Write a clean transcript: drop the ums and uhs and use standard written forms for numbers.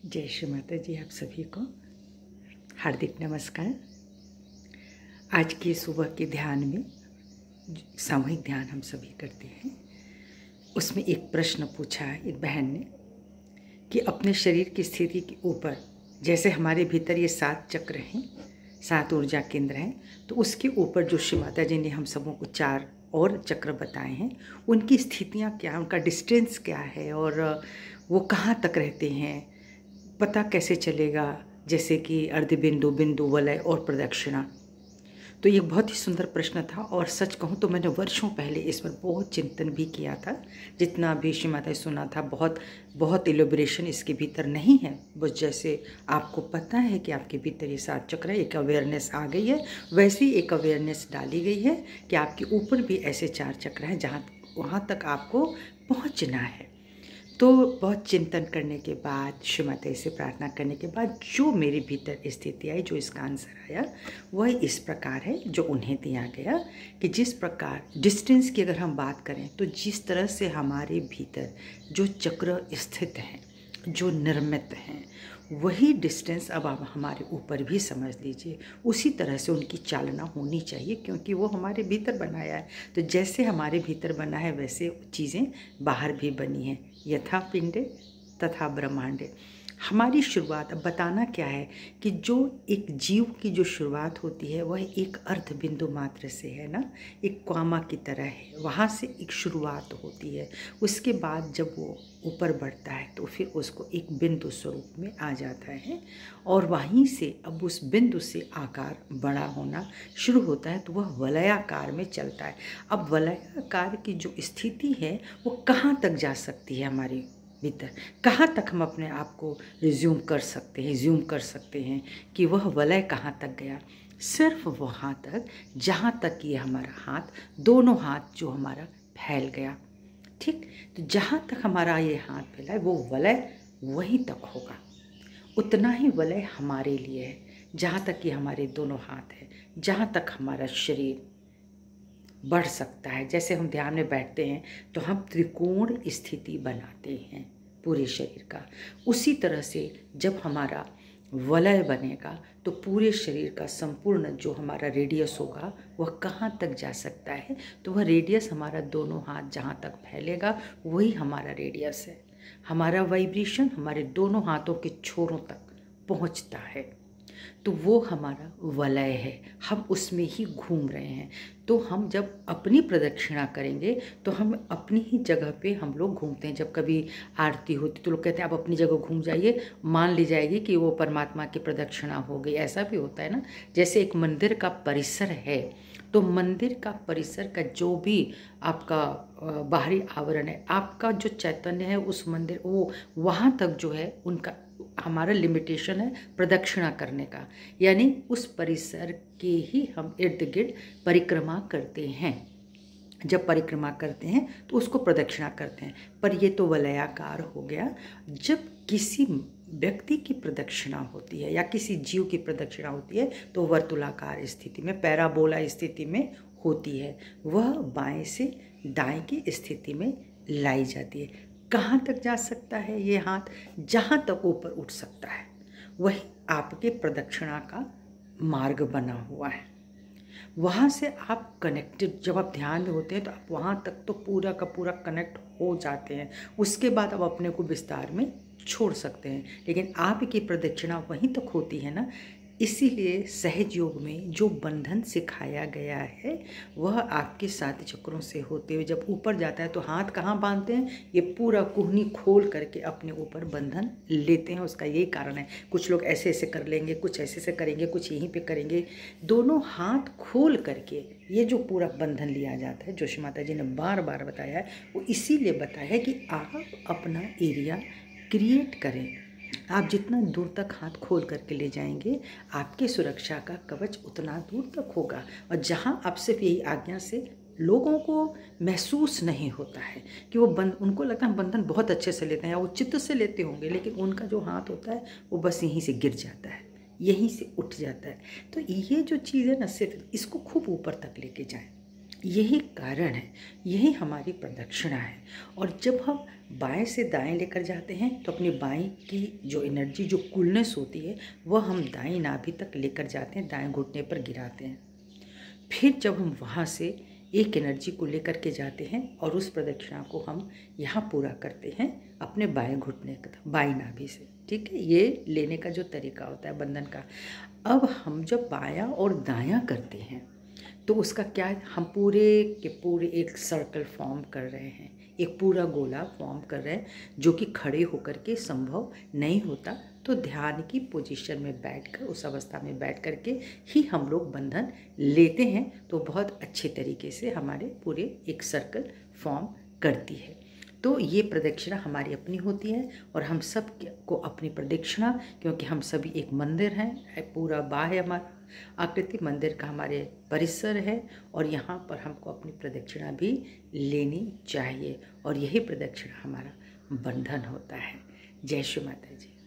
जय श्री माता जी। आप सभी को हार्दिक नमस्कार। आज के सुबह के ध्यान में सामूहिक ध्यान हम सभी करते हैं। उसमें एक प्रश्न पूछा है एक बहन ने कि अपने शरीर की स्थिति के ऊपर, जैसे हमारे भीतर ये 7 चक्र हैं, 7 ऊर्जा केंद्र हैं, तो उसके ऊपर जो श्री माता जी ने हम सबों को 4 और चक्र बताए हैं, उनकी स्थितियाँ क्या, उनका डिस्टेंस क्या है और वो कहाँ तक रहते हैं, पता कैसे चलेगा। जैसे कि अर्धबिंदु, बिंदु, वलय और प्रदक्षिणा। तो ये बहुत ही सुंदर प्रश्न था और सच कहूँ तो मैंने वर्षों पहले इस पर बहुत चिंतन भी किया था। जितना भी श्री माता सुना था, बहुत इलेबोरेशन इसके भीतर नहीं है। बस जैसे आपको पता है कि आपके भीतर ये 7 चक्र है, एक अवेयरनेस आ गई है, वैसे ही एक अवेयरनेस डाली गई है कि आपके ऊपर भी ऐसे 4 चक्र हैं जहाँ वहाँ तक आपको पहुँचना है। तो बहुत चिंतन करने के बाद, श्री माता से प्रार्थना करने के बाद जो मेरे भीतर स्थिति आई, जो इसका आंसर आया, वह इस प्रकार है जो उन्हें दिया गया कि जिस प्रकार डिस्टेंस की अगर हम बात करें तो जिस तरह से हमारे भीतर जो चक्र स्थित हैं, जो निर्मित हैं, वही डिस्टेंस अब आप हमारे ऊपर भी समझ लीजिए, उसी तरह से उनकी चालना होनी चाहिए, क्योंकि वो हमारे भीतर बनाया है। तो जैसे हमारे भीतर बना है वैसे चीज़ें बाहर भी बनी हैं। यथा पिंडे तथा ब्रह्मांडे। हमारी शुरुआत, अब बताना क्या है कि जो एक जीव की जो शुरुआत होती है वह एक अर्ध बिंदु मात्र से है ना, एक क्वामा की तरह है, वहाँ से एक शुरुआत होती है। उसके बाद जब वो ऊपर बढ़ता है तो फिर उसको एक बिंदु स्वरूप में आ जाता है और वहीं से अब उस बिंदु से आकार बड़ा होना शुरू होता है, तो वह वलयाकार में चलता है। अब वलयाकार की जो स्थिति है वो कहाँ तक जा सकती है हमारी भीतर, कहाँ तक हम अपने आप को रिज्यूम कर सकते हैं, ज्यूम कर सकते हैं कि वह वलय कहाँ तक गया। सिर्फ वहाँ तक जहाँ तक ये हमारा हाथ, दोनों हाथ जो हमारा फैल गया। ठीक, तो जहाँ तक हमारा ये हाथ फैला है वो वलय वहीं तक होगा, उतना ही वलय हमारे लिए है। जहाँ तक ये हमारे दोनों हाथ है, जहाँ तक हमारा शरीर बढ़ सकता है। जैसे हम ध्यान में बैठते हैं तो हम त्रिकोण स्थिति बनाते हैं पूरे शरीर का, उसी तरह से जब हमारा वलय बनेगा तो पूरे शरीर का संपूर्ण जो हमारा रेडियस होगा वह कहाँ तक जा सकता है। तो वह रेडियस हमारा दोनों हाथ जहाँ तक फैलेगा वही हमारा रेडियस है। हमारा वाइब्रेशन हमारे दोनों हाथों के छोरों तक पहुँचता है, तो वो हमारा वलय है, हम उसमें ही घूम रहे हैं। तो हम जब अपनी प्रदक्षिणा करेंगे तो हम अपनी ही जगह पे हम लोग घूमते हैं। जब कभी आरती होती तो लोग कहते हैं आप अपनी जगह घूम जाइए, मान ली जाएगी कि वो परमात्मा की प्रदक्षिणा हो गई। ऐसा भी होता है ना, जैसे एक मंदिर का परिसर है तो मंदिर का परिसर का जो भी आपका बाहरी आवरण है, आपका जो चैतन्य है उस मंदिर, वो वहाँ तक जो है उनका हमारा लिमिटेशन है प्रदक्षिणा करने का, यानी उस परिसर के ही हम इर्द गिर्द परिक्रमा करते हैं। जब परिक्रमा करते हैं तो उसको प्रदक्षिणा करते हैं। पर ये तो वलयाकार हो गया। जब किसी व्यक्ति की प्रदक्षिणा होती है या किसी जीव की प्रदक्षिणा होती है तो वर्तुलाकार स्थिति में, पैराबोला स्थिति में होती है। वह बाएं से दाएं की स्थिति में लाई जाती है। कहाँ तक जा सकता है ये हाथ? जहाँ तक ऊपर उठ सकता है वही आपके प्रदक्षिणा का मार्ग बना हुआ है। वहाँ से आप कनेक्टेड, जब आप ध्यान में होते हैं तो आप वहाँ तक तो पूरा का पूरा कनेक्ट हो जाते हैं। उसके बाद आप अपने को विस्तार में छोड़ सकते हैं, लेकिन आपकी प्रदक्षिणा वहीं तक होती है ना। इसीलिए सहज योग में जो बंधन सिखाया गया है वह आपके 7 चक्रों से होते हुए जब ऊपर जाता है तो हाथ कहाँ बांधते हैं, ये पूरा कुहनी खोल करके अपने ऊपर बंधन लेते हैं। उसका यही कारण है, कुछ लोग ऐसे ऐसे कर लेंगे, कुछ ऐसे ऐसे करेंगे, कुछ यहीं पे करेंगे। दोनों हाथ खोल करके ये जो पूरा बंधन लिया जाता है, जो श्री माता जी ने बार बार बताया है, वो इसीलिए बताया है कि आप अपना एरिया क्रिएट करें। आप जितना दूर तक हाथ खोल करके ले जाएंगे, आपके सुरक्षा का कवच उतना दूर तक होगा। और जहाँ आप सिर्फ यही आज्ञा से, लोगों को महसूस नहीं होता है कि वो उनको लगता है बंधन बहुत अच्छे से लेते हैं, या वो चित्त से लेते होंगे, लेकिन उनका जो हाथ होता है वो बस यहीं से गिर जाता है, यहीं से उठ जाता है। तो ये जो चीज़ है ना, सिर्फ इसको खूब ऊपर तक लेके जाएं। यही कारण है, यही हमारी प्रदक्षिणा है। और जब हम बाएं से दाएं लेकर जाते हैं तो अपनी बाएं की जो एनर्जी, जो कूलनेस होती है, वह हम दाएं नाभि तक लेकर जाते हैं, दाएं घुटने पर गिराते हैं। फिर जब हम वहाँ से एक एनर्जी को लेकर के जाते हैं और उस प्रदक्षिणा को हम यहाँ पूरा करते हैं अपने बाएं घुटने का, बाएं नाभि से। ठीक है, ये लेने का जो तरीका होता है बंधन का। अब हम जब बायां और दायां करते हैं तो उसका क्या है, हम पूरे के पूरे एक सर्कल फॉर्म कर रहे हैं, एक पूरा गोला फॉर्म कर रहे हैं, जो कि खड़े होकर के संभव नहीं होता। तो ध्यान की पोजीशन में बैठकर, उस अवस्था में बैठ कर के ही हम लोग बंधन लेते हैं, तो बहुत अच्छे तरीके से हमारे पूरे एक सर्कल फॉर्म करती है। तो ये प्रदक्षिणा हमारी अपनी होती है और हम सब को अपनी प्रदक्षिणा, क्योंकि हम सभी एक मंदिर हैं, पूरा बाह्य हमारा आकृति मंदिर का हमारे परिसर है, और यहाँ पर हमको अपनी प्रदक्षिणा भी लेनी चाहिए, और यही प्रदक्षिणा हमारा बंधन होता है। जय श्री माता जी।